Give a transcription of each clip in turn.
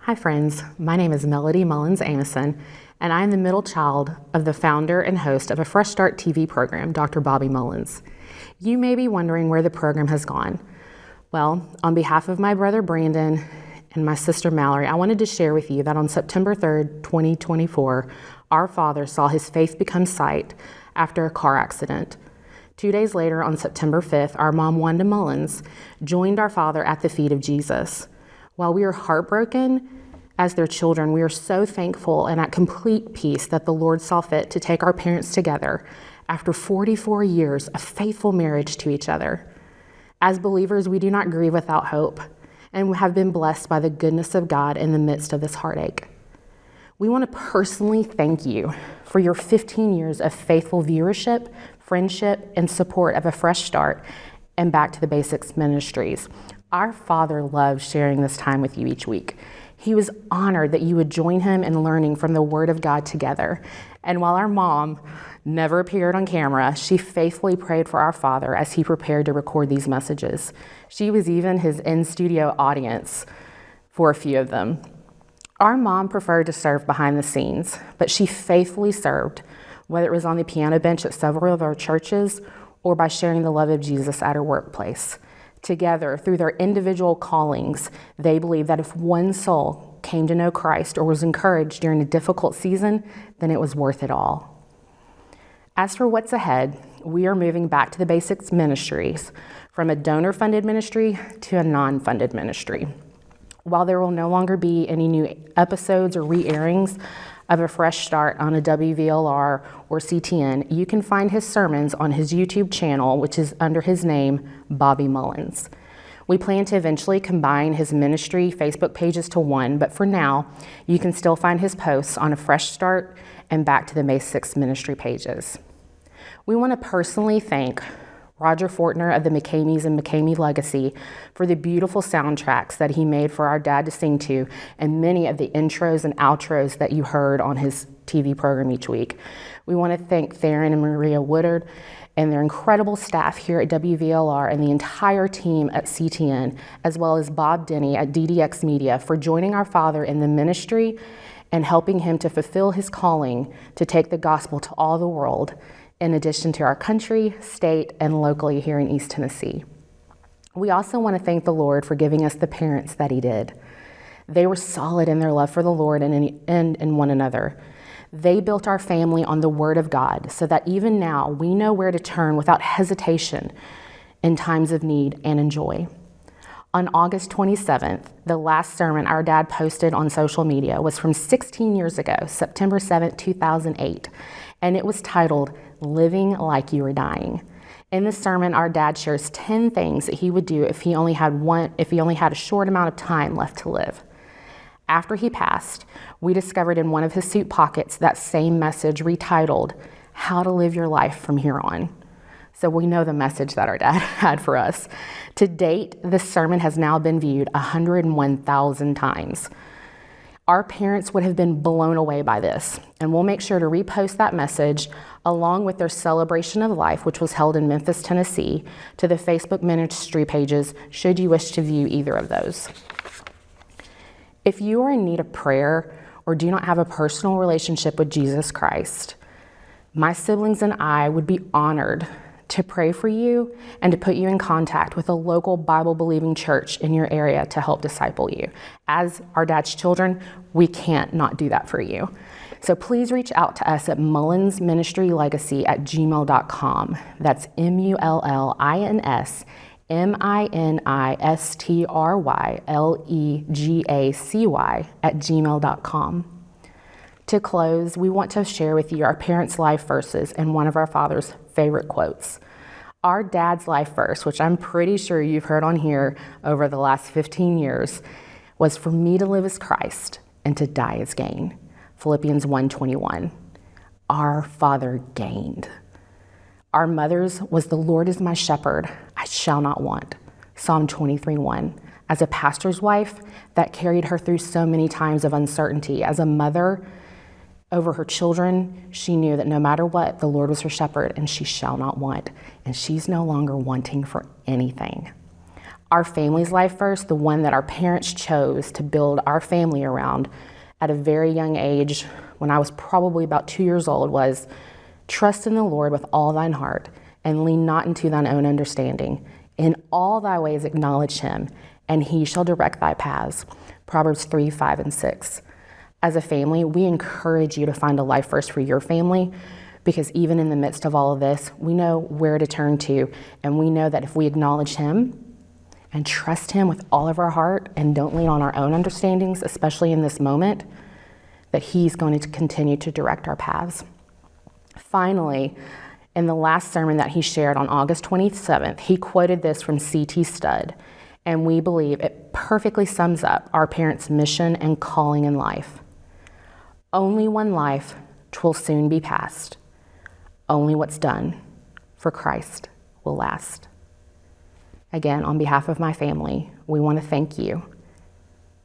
Hi friends, my name is Melody Mullins Amison, and I am the middle child of the founder and host of a Fresh Start TV program, Dr. Bobby Mullins. You may be wondering where the program has gone. Well, on behalf of my brother Brandon and my sister Mallory, I wanted to share with you that on September 3rd, 2024, our father saw his faith become sight after a car accident. 2 days later, on September 5th, our mom, Wanda Mullins, joined our father at the feet of Jesus. While we are heartbroken as their children, we are so thankful and at complete peace that the Lord saw fit to take our parents together after 44 years of faithful marriage to each other. As believers, we do not grieve without hope, and we have been blessed by the goodness of God in the midst of this heartache. We want to personally thank you for your 15 years of faithful viewership, friendship, and support of A Fresh Start and Back to the Basics Ministries. Our Father loves sharing this time with you each week. He was honored that you would join him in learning from the Word of God together. And while our mom never appeared on camera, she faithfully prayed for our father as he prepared to record these messages. She was even his in-studio audience for a few of them. Our mom preferred to serve behind the scenes, but she faithfully served, whether it was on the piano bench at several of our churches or by sharing the love of Jesus at her workplace. Together, through their individual callings, they believe that if one soul came to know Christ or was encouraged during a difficult season, then it was worth it all. As for what's ahead, we are moving back to the Basics Ministries from a donor-funded ministry to a non-funded ministry. While there will no longer be any new episodes or re-airings of A Fresh Start on a WVLR or CTN, you can find his sermons on his YouTube channel, which is under his name, Bobby Mullins. We plan to eventually combine his ministry Facebook pages to one, but for now, you can still find his posts on A Fresh Start and Back to the Basics ministry pages. We want to personally thank Roger Fortner of the McCameys and McCamey Legacy for the beautiful soundtracks that he made for our dad to sing to, and many of the intros and outros that you heard on his TV program each week. We want to thank Theron and Maria Woodard and their incredible staff here at WVLR and the entire team at CTN, as well as Bob Denny at DDX Media for joining our father in the ministry and helping him to fulfill his calling to take the gospel to all the world, in addition to our country, state, and locally here in East Tennessee. We also want to thank the Lord for giving us the parents that he did. They were solid in their love for the Lord and in one another. They built our family on the Word of God so that even now we know where to turn without hesitation in times of need and in joy. On August 27th, the last sermon our dad posted on social media was from 16 years ago, September 7th, 2008, and it was titled, Living Like You Were Dying. In the sermon, our dad shares 10 things that he would do if he only had a short amount of time left to live. After he passed, we discovered in one of his suit pockets that same message retitled, How to Live Your Life From Here On. So we know the message that our dad had for us. To date, this sermon has now been viewed 101,000 times. Our parents would have been blown away by this, and we'll make sure to repost that message along with their celebration of life, which was held in Memphis, Tennessee, to the Facebook ministry pages should you wish to view either of those. If you are in need of prayer or do not have a personal relationship with Jesus Christ, my siblings and I would be honored to pray for you and to put you in contact with a local Bible-believing church in your area to help disciple you. As our dad's children, we can't not do that for you. So please reach out to us at mullinsministrylegacy@gmail.com. That's MULLINSministrylegacy@gmail.com. To close, we want to share with you our parents' life verses and one of our father's favorite quotes. Our dad's life verse, which I'm pretty sure you've heard on here over the last 15 years, was for me to live as Christ and to die as gain. Philippians 1:21. Our father gained. Our mother's was the Lord is my shepherd, I shall not want. Psalm 23:1. As a pastor's wife, that carried her through so many times of uncertainty. As a mother, over her children, she knew that no matter what, the Lord was her shepherd and she shall not want. And she's no longer wanting for anything. our family's life verse, the one that our parents chose to build our family around at a very young age, when I was probably about 2 years old, was, "Trust in the Lord with all thine heart, and lean not into thine own understanding. In all thy ways acknowledge him, and he shall direct thy paths." Proverbs 3, 5, and 6. As a family, we encourage you to find a life verse for your family, because even in the midst of all of this, we know where to turn to, and we know that if we acknowledge him and trust him with all of our heart and don't lean on our own understandings, especially in this moment, that he's going to continue to direct our paths. Finally, in the last sermon that he shared on August 27th, he quoted this from C.T. Studd, and we believe it perfectly sums up our parents' mission and calling in life. "Only one life, 'twill soon be past. Only what's done for Christ will last." Again, on behalf of my family, we want to thank you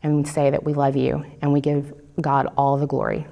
and say that we love you, and we give God all the glory.